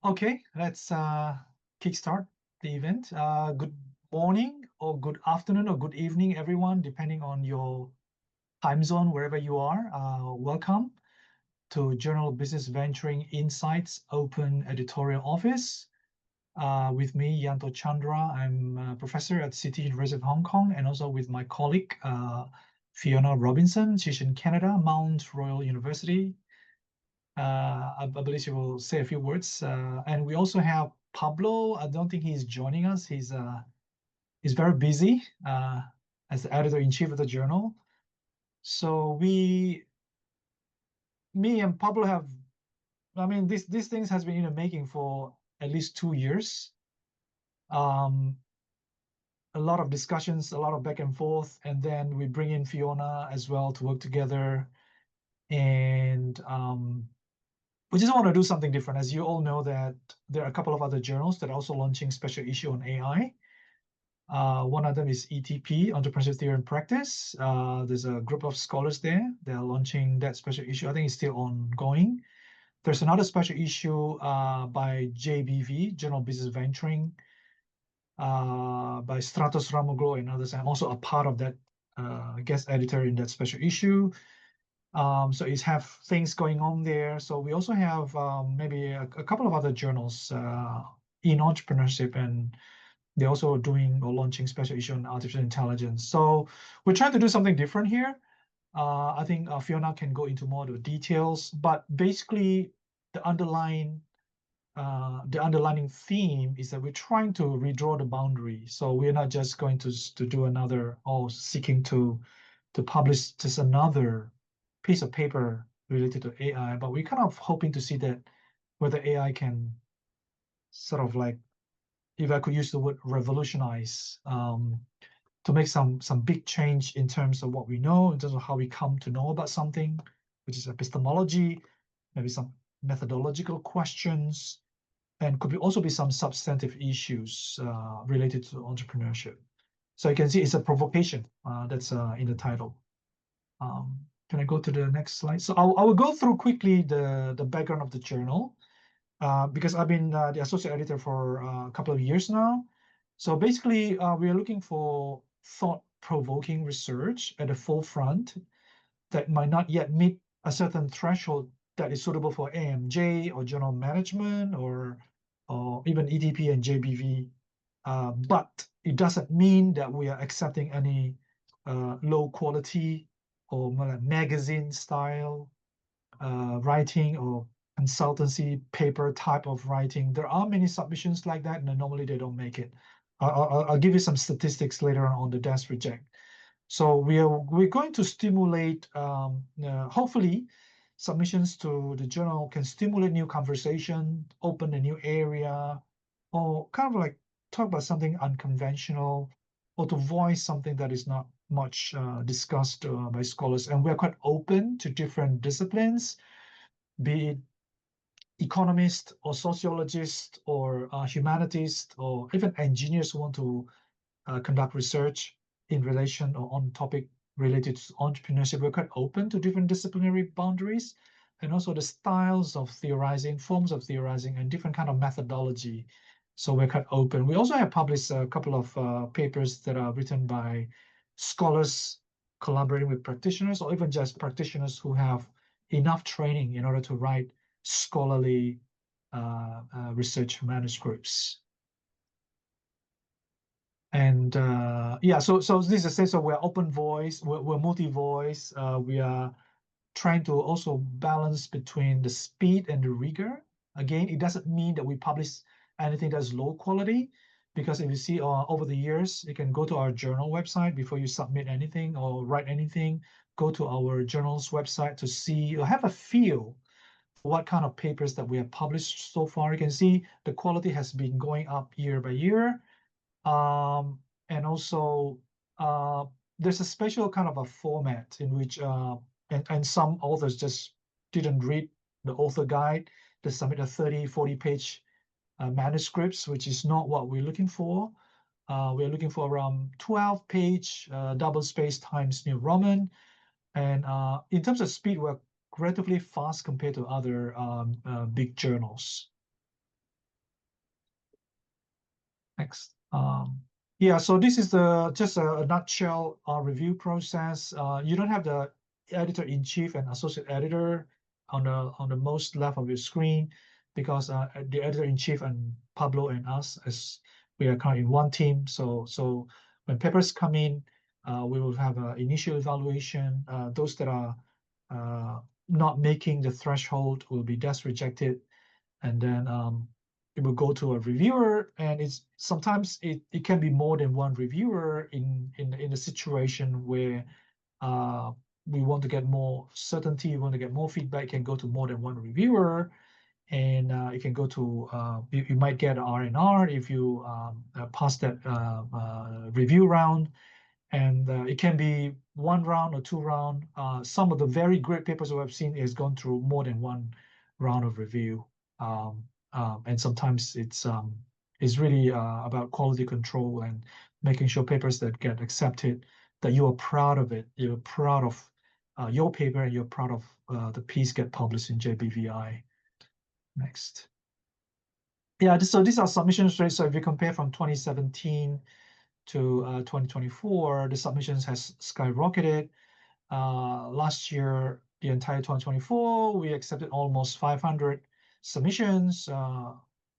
Okay, let's kickstart the event. Good morning or good afternoon or good evening, everyone, depending on your time zone, wherever you are. Welcome to Journal of Business Venturing Insights Open Editorial Office. With me, Yanto Chandra. I'm a professor at City University of Hong Kong, and also with my colleague, Fiona Robinson. She's in Canada, Mount Royal University. I believe she will say a few words. And we also have Pablo. I don't think he's joining us. He's very busy as the editor-in-chief of the journal. So me and Pablo have, I mean, these things has been in the making for at least 2 years. A lot of discussions, a lot of back and forth, and then we bring in Fiona as well to work together. And we just want to do something different. As you all know, that there are a couple of other journals that are also launching special issue on AI. One of them is ETP, Entrepreneurship Theory and Practice. There's a group of scholars there. They're launching that special issue. I think it's still ongoing. There's another special issue by JBVI, Journal of Business Venturing, by Stratos Ramoglo and others. I'm also a part of that guest editor in that special issue. So it's have things going on there. So we also have maybe a couple of other journals in entrepreneurship, and they're also doing or launching special issue on artificial intelligence. So we're trying to do something different here. I think Fiona can go into more of the details, but basically the underlying theme is that we're trying to redraw the boundary. So we're not just going to do another or seeking to publish just another piece of paper related to AI, but we're kind of hoping to see that whether AI can sort of like, if I could use the word revolutionize, to make some big change in terms of what we know, in terms of how we come to know about something, which is epistemology, maybe some methodological questions, and could also be some substantive issues related to entrepreneurship. So you can see it's a provocation that's in the title. Can I go to the next slide? So I will go through quickly the background of the journal because I've been the associate editor for a couple of years now. So basically, we are looking for thought-provoking research at the forefront that might not yet meet a certain threshold that is suitable for AMJ or journal management or even ETP and JBV. But it doesn't mean that we are accepting any low quality or magazine style writing or consultancy paper type of writing. There are many submissions like that, and normally they don't make it. I'll give you some statistics later on the desk reject. So we're going to stimulate, hopefully, submissions to the journal can stimulate new conversation, open a new area, or kind of like talk about something unconventional, or to voice something that is not much discussed by scholars. And we're quite open to different disciplines, be it economists or sociologists or humanities or even engineers who want to conduct research in relation or on topic related to entrepreneurship. We're quite open to different disciplinary boundaries and also the styles of theorizing, forms of theorizing, and different kind of methodology. So we're quite open. We also have published a couple of papers that are written by scholars collaborating with practitioners, or even just practitioners who have enough training in order to write scholarly research manuscripts. And yeah, so this is a sense of we're open voice, we're multi-voice. We are trying to also balance between the speed and the rigor. Again, it doesn't mean that we publish anything that's low quality, because if you see over the years, you can go to our journal website before you submit anything or write anything. Go to our journal's website to see or have a feel for what kind of papers that we have published so far. You can see the quality has been going up year by year. And also, there's a special kind of a format in which, and some authors just didn't read the author guide. They submit a 30, 40-page manuscripts, which is not what we're looking for. We're looking for around 12-page double-spaced Times New Roman. And in terms of speed, we're relatively fast compared to other big journals. Next. Yeah, so this is just a nutshell review process. You don't have the editor-in-chief and associate editor on the most left of your screen, because the editor-in-chief and Pablo and us, as we are kind of in one team. So when papers come in, we will have an initial evaluation. Those that are not making the threshold will be desk rejected, and then it will go to a reviewer, and sometimes it can be more than one reviewer in a situation where we want to get more certainty, we want to get more feedback. It can go to more than one reviewer, and it can go to you might get R&R if you pass that review round, and it can be one round or two round. Some of the very great papers we have seen has gone through more than one round of review. And sometimes it's really about quality control and making sure papers that get accepted, that you are proud of it, you're proud of your paper, and you're proud of the piece get published in JBVI. Next. Yeah, so these are submission rates. So if you compare from 2017 to 2024, the submissions has skyrocketed. Last year, the entire 2024, we accepted almost 500 submissions.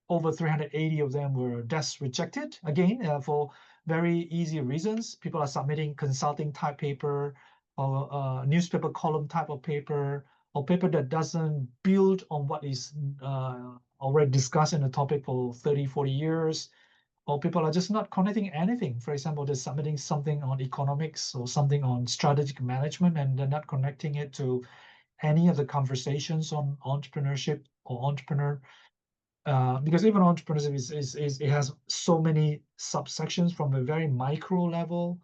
Over 380 of them were desk rejected, again, for very easy reasons. People are submitting consulting type paper, or newspaper column type of paper, or paper that doesn't build on what is already discussed in the topic for 30, 40 years. Or people are just not connecting anything. For example, they're submitting something on economics or something on strategic management, and they're not connecting it to any of the conversations on entrepreneurship or entrepreneur. Because even entrepreneurship it has so many subsections, from a very micro level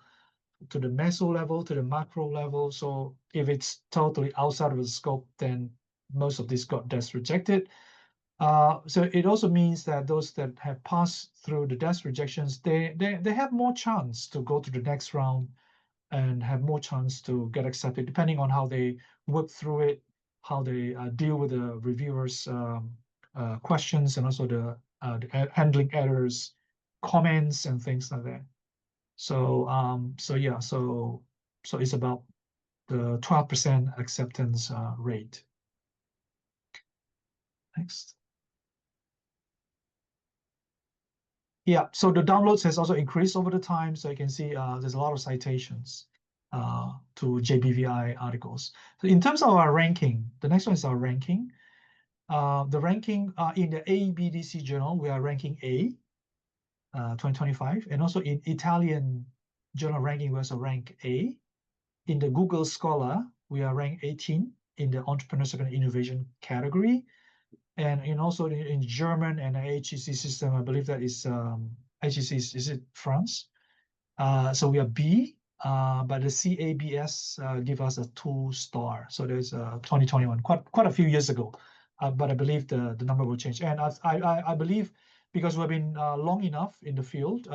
to the meso level to the macro level. So if it's totally outside of the scope, then most of this got desk rejected. So it also means that those that have passed through the desk rejections, they have more chance to go to the next round and have more chance to get accepted, depending on how they work through it, how they deal with the reviewers' questions, and also the handling errors, comments, and things like that. So yeah, so it's about the 12% acceptance rate. Next. Yeah, so the downloads has also increased over the time. So you can see there's a lot of citations to JBVI articles. So in terms of our ranking, the next one is our ranking. The ranking in the ABDC journal, we are ranking A, 2025. And also in Italian journal ranking, we also rank A. In the Google Scholar, we are ranked 18 in the entrepreneurship and innovation category. And also in German and HEC system, I believe that is HEC, is it France? So we are B, but the CABS give us a 2-star. So there's 2021, quite a few years ago, but I believe the number will change. And I believe, because we've been long enough in the field,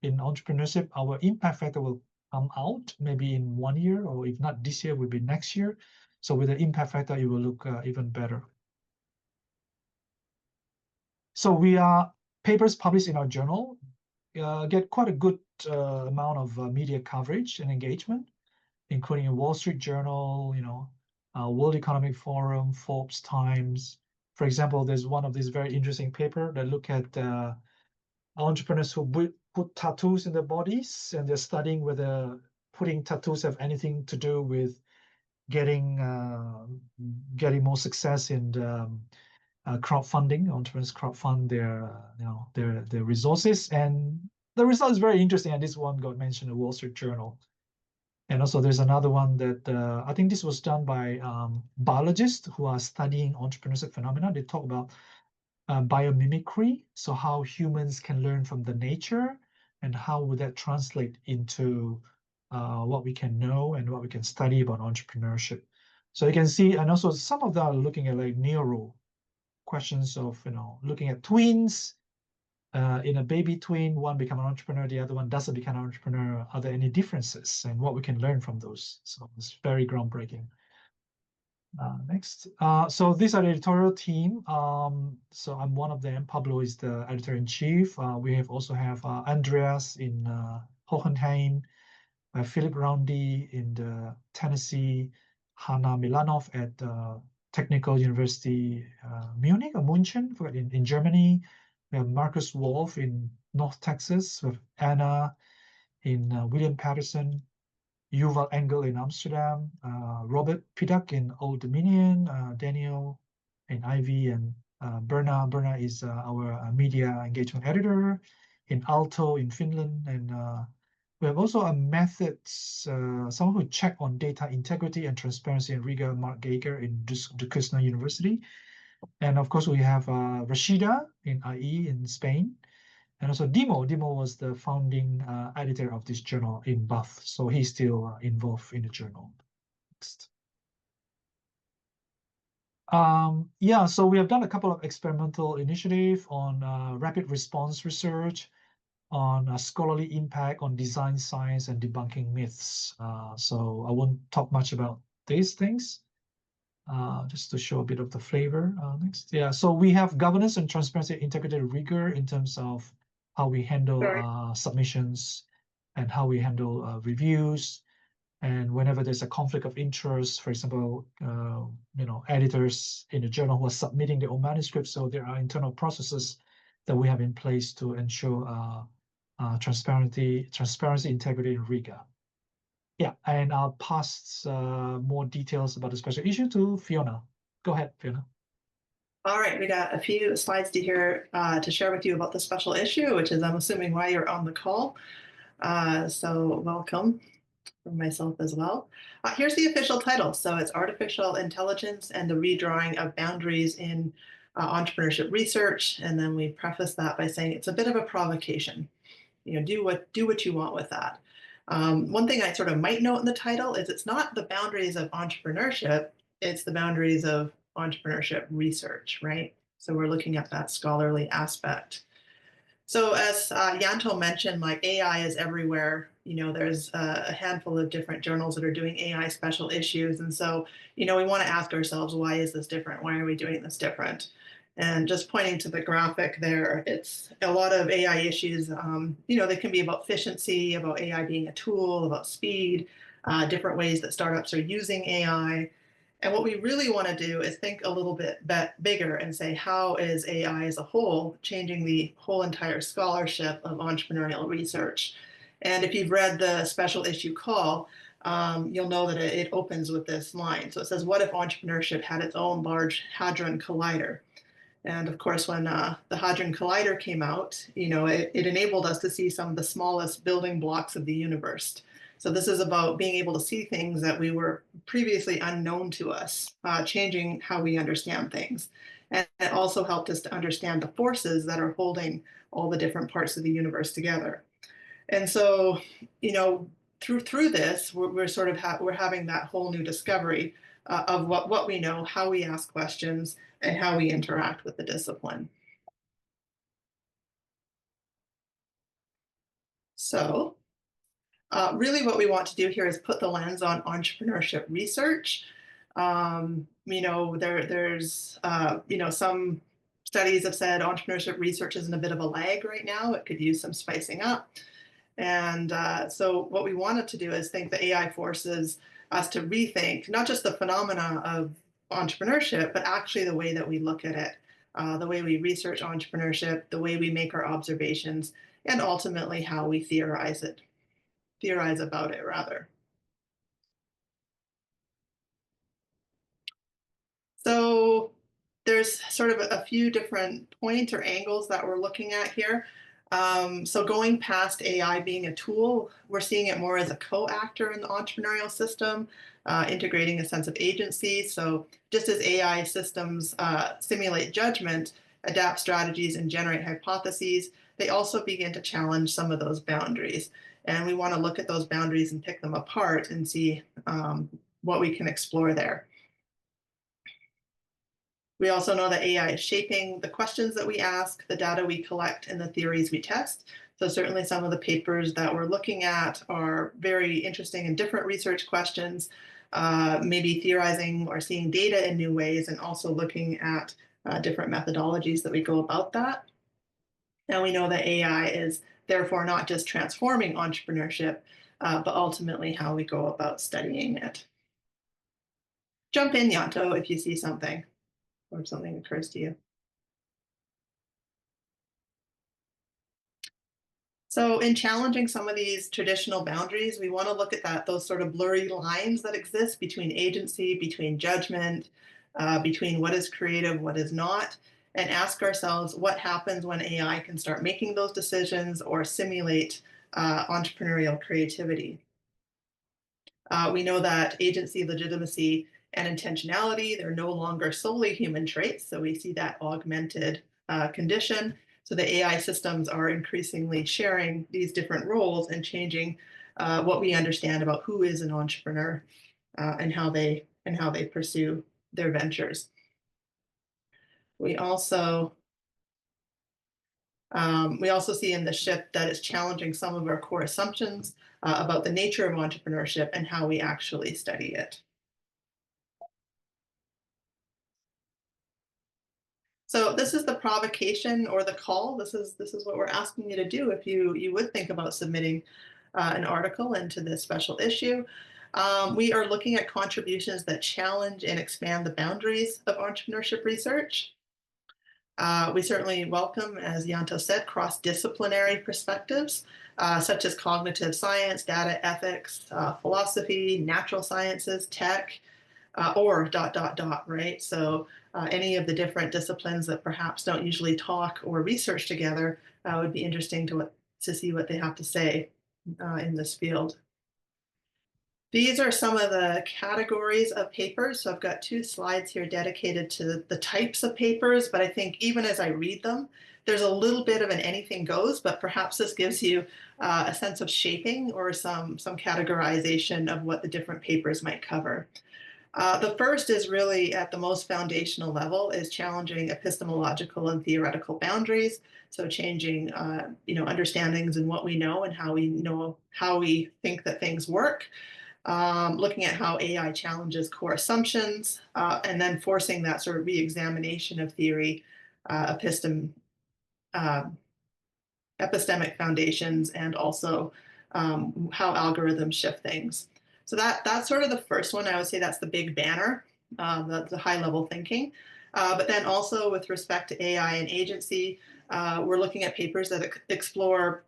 in entrepreneurship, our impact factor will come out maybe in 1 year, or if not this year, will be next year. So with the impact factor, it will look even better. So we are papers published in our journal get quite a good amount of media coverage and engagement, including a Wall Street Journal, World Economic Forum, Forbes, Times. For example, there's one of these very interesting paper that look at entrepreneurs who put tattoos in their bodies, and they're studying whether putting tattoos have anything to do with getting more success in crowdfunding. Entrepreneurs crowdfund their resources, and the result is very interesting. And this one got mentioned in the Wall Street Journal. And also there's another one that I think this was done by biologists who are studying entrepreneurship phenomena. They talk about biomimicry, so how humans can learn from the nature, and how would that translate into what we can know and what we can study about entrepreneurship. So you can see, and also some of them are looking at like neuro questions of, looking at twins, in a baby twin, one become an entrepreneur, the other one doesn't become an entrepreneur. Are there any differences, and what we can learn from those? So it's very groundbreaking. Next. So these are the editorial team. So I'm one of them. Pablo is the editor-in-chief. We also have Andreas in Hohenheim, Philip Roundy in the Tennessee, Hanna Milanov at Technical University Munich or München in Germany. We have Marcus Wolf in North Texas, with Anna in William Patterson, Yuval Engel in Amsterdam, Robert Pidak in Old Dominion, Daniel in Ivy, and Berna. Berna is our media engagement editor in Aalto in Finland. And we have also a methods, someone who check on data integrity and transparency in Riga, Mark Geiger in Duquesne University. And of course, we have Rashida in IE in Spain. And also Dimo. Dimo was the founding editor of this journal in Bath. So he's still involved in the journal. Next. Yeah, so we have done a couple of experimental initiatives on rapid response research, on scholarly impact, on design science, and debunking myths. So I won't talk much about these things, just to show a bit of the flavor. Next. Yeah, so we have governance and transparency, integrity, rigor in terms of how we handle submissions and how we handle reviews. And whenever there's a conflict of interest, for example, editors in the journal who are submitting their own manuscripts, so there are internal processes that we have in place to ensure transparency, integrity, and rigor. Yeah, and I'll pass more details about the special issue to Fiona. Go ahead, Fiona. All right, we got a few slides to share with you about the special issue, which is, I'm assuming, why you're on the call. So welcome from myself as well. Here's the official title. So it's Artificial Intelligence and the Redrawing of Boundaries in Entrepreneurship Research. And then we preface that by saying it's a bit of a provocation. Do what you want with that. One thing I sort of might note in the title is it's not the boundaries of entrepreneurship, it's the boundaries of entrepreneurship research, right? So we're looking at that scholarly aspect. So as Yanto mentioned, like AI is everywhere. There's a handful of different journals that are doing AI special issues. And so, we want to ask ourselves, why is this different? Why are we doing this different? And just pointing to the graphic there, it's a lot of AI issues, they can be about efficiency, about AI being a tool, about speed, different ways that startups are using AI. And what we really want to do is think a little bit bigger and say, how is AI as a whole changing the whole entire scholarship of entrepreneurial research? And if you've read the special issue call, you'll know that it opens with this line. So it says, what if entrepreneurship had its own large Hadron Collider? And of course, when the Hadron Collider came out, it enabled us to see some of the smallest building blocks of the universe. So this is about being able to see things that we were previously unknown to us, changing how we understand things. And it also helped us to understand the forces that are holding all the different parts of the universe together. And so, through this, we're having that whole new discovery of what we know, how we ask questions, and how we interact with the discipline. So really what we want to do here is put the lens on entrepreneurship research. There's some studies have said entrepreneurship research is in a bit of a lag right now. It could use some spicing up. And so what we wanted to do is think the AI forces us to rethink not just the phenomena of entrepreneurship, but actually the way that we look at it, the way we research entrepreneurship, the way we make our observations, and ultimately how we theorize about it, rather. So there's sort of a few different points or angles that we're looking at here. So going past AI being a tool, we're seeing it more as a co-actor in the entrepreneurial system, integrating a sense of agency. So just as AI systems simulate judgment, adapt strategies, and generate hypotheses, they also begin to challenge some of those boundaries. And we want to look at those boundaries and pick them apart and see what we can explore there. We also know that AI is shaping the questions that we ask, the data we collect, and the theories we test. So certainly some of the papers that we're looking at are very interesting and different research questions. maybe theorizing or seeing data in new ways, and also looking at different methodologies that we go about that. And we know that AI is therefore not just transforming entrepreneurship, but ultimately how we go about studying it. Jump in, Yanto, if you see something or if something occurs to you. So in challenging some of these traditional boundaries, we want to look at those sort of blurry lines that exist between agency, between judgment, between what is creative, what is not, and ask ourselves what happens when AI can start making those decisions or simulate entrepreneurial creativity. We know that agency, legitimacy, and intentionality, they're no longer solely human traits. So we see that augmented condition. So the AI systems are increasingly sharing these different roles and changing what we understand about who is an entrepreneur and how they pursue their ventures. We also see in the shift that it's challenging some of our core assumptions about the nature of entrepreneurship and how we actually study it. So this is the provocation or the call. This is what we're asking you to do if you would think about submitting an article into this special issue. We are looking at contributions that challenge and expand the boundaries of entrepreneurship research. We certainly welcome, as Yanto said, cross-disciplinary perspectives, such as cognitive science, data ethics, philosophy, natural sciences, tech, or ... right? So any of the different disciplines that perhaps don't usually talk or research together would be interesting to see what they have to say in this field. These are some of the categories of papers. So I've got 2 slides here dedicated to the types of papers, but I think even as I read them, there's a little bit of an anything goes, but perhaps this gives you a sense of shaping or some categorization of what the different papers might cover. The first is really at the most foundational level is challenging epistemological and theoretical boundaries. So changing, understandings in what we know and how we think that things work. Looking at how AI challenges core assumptions, and then forcing that sort of re-examination of theory, epistemic foundations, and also how algorithms shift things. So that's sort of the first one. I would say that's the big banner, the high-level thinking. But then also with respect to AI and agency, we're looking at papers that explore,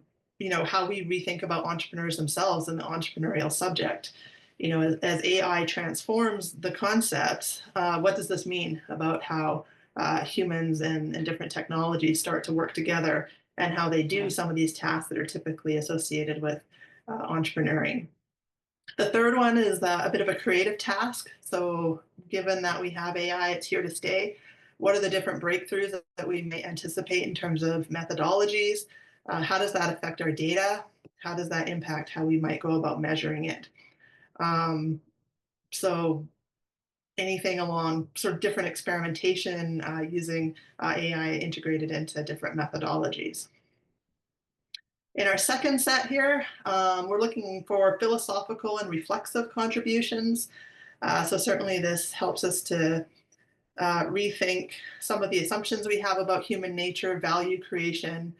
how we rethink about entrepreneurs themselves and the entrepreneurial subject. As AI transforms the concepts, what does this mean about how humans and different technologies start to work together and how they do some of these tasks that are typically associated with entrepreneuring. The third one is a bit of a creative task. So given that we have AI, it's here to stay. What are the different breakthroughs that we may anticipate in terms of methodologies? How does that affect our data? How does that impact how we might go about measuring it? So anything along sort of different experimentation using AI integrated into different methodologies. In our second set here, we're looking for philosophical and reflexive contributions. So certainly this helps us to rethink some of the assumptions we have about human nature, value creation,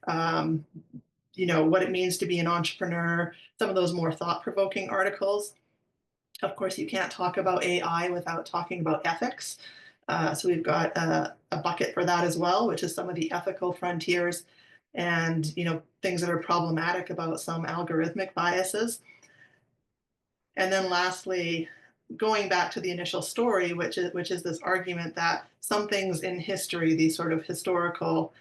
what it means to be an entrepreneur, some of those more thought-provoking articles. Of course, you can't talk about AI without talking about ethics. So we've got a bucket for that as well, which is some of the ethical frontiers and things that are problematic about some algorithmic biases. And then lastly, going back to the initial story, which is this argument that some things in history, these sort of historical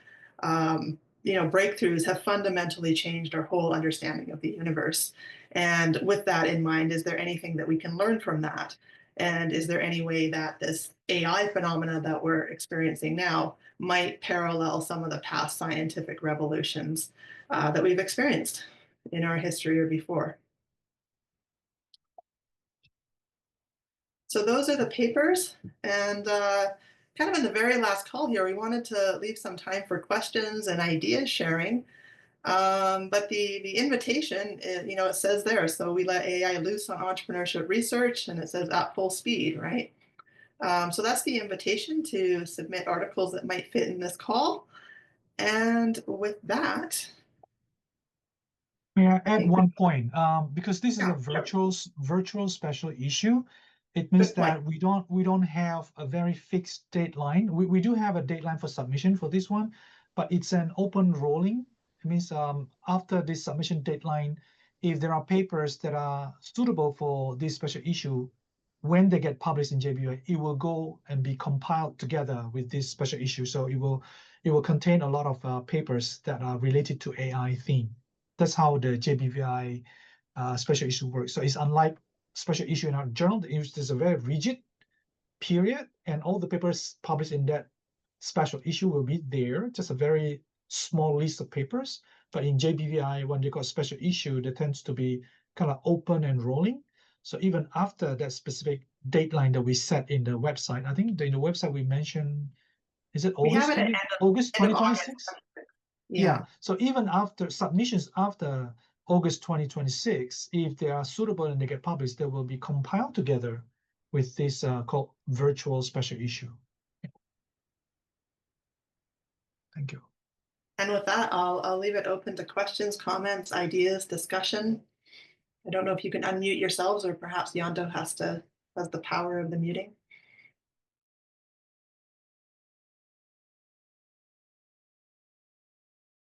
breakthroughs have fundamentally changed our whole understanding of the universe. And with that in mind, is there anything that we can learn from that? And is there any way that this AI phenomena that we're experiencing now might parallel some of the past scientific revolutions that we've experienced in our history or before? So those are the papers. And kind of in the very last call here, we wanted to leave some time for questions and idea sharing. But the invitation, it says there, so we let AI loose on entrepreneurship research, and it says at full speed, right? So that's the invitation to submit articles that might fit in this call. And with that, May I I add think, one point? Because this is a yeah, sure. virtual special issue, it means Good point. that we don't have a very fixed deadline. We do have a deadline for submission for this one, but it's an open rolling. It means after this submission deadline, if there are papers that are suitable for this special issue, when they get published in JBVI, it will go and be compiled together with this special issue. So it will contain a lot of papers that are related to AI theme. That's how the JBVI special issue works. So it's unlike special issue in our journal. There's a very rigid period, and all the papers published in that special issue will be there, just a very small list of papers. But in JBVI, when they got special issue, there tends to be kind of open and rolling. So even after that specific deadline that we set in the website, I think in the website we mentioned, is it We have August it at 20, August end of August. 2026? Yeah. Yeah, so even after submissions after August 2026, if they are suitable and they get published, they will be compiled together with this called virtual special issue. Thank you. And with that, I'll leave it open to questions, comments, ideas, discussion. I don't know if you can unmute yourselves, or perhaps Yanto has the power of the muting.